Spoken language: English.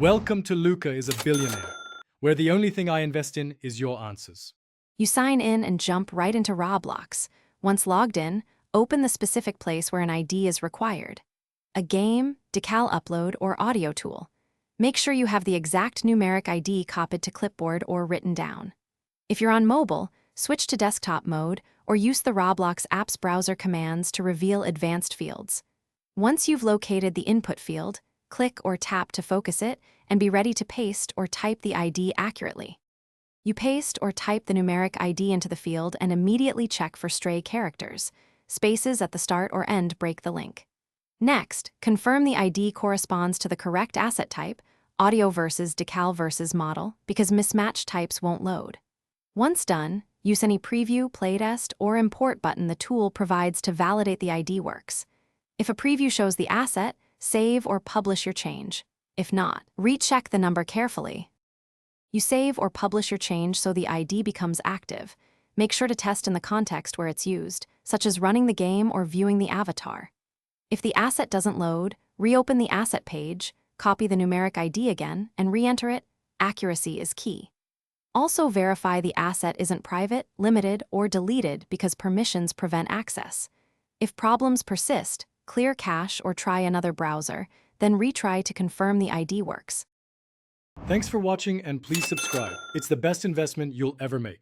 Welcome to Luca is a billionaire, where the only thing I invest in is your answers. You sign in and jump right into Roblox. Once logged in, open the specific place where an ID is required. A game, decal upload, or audio tool. Make sure you have the exact numeric ID copied to clipboard or written down. If you're on mobile, switch to desktop mode or use the Roblox app's browser commands to reveal advanced fields. Once you've located the input field, click or tap to focus it and be ready to paste or type the ID accurately. You paste or type the numeric ID into the field and immediately check for stray characters. Spaces at the start or end break the link. Next, confirm the ID corresponds to the correct asset type, audio versus decal versus model, because mismatched types won't load. Once done, use any preview, playtest, or import button the tool provides to validate the ID works. If a preview shows the asset, save or publish your change. If not, recheck the number carefully. You save or publish your change so the ID becomes active. Make sure to test in the context where it's used, such as running the game or viewing the avatar. If the asset doesn't load, reopen the asset page, copy the numeric ID again, and re-enter it. Accuracy is key. Also verify the asset isn't private, limited, or deleted because permissions prevent access. If problems persist, clear cache or try another browser, then retry to confirm the ID works. Thanks for watching and please subscribe. It's the best investment you'll ever make.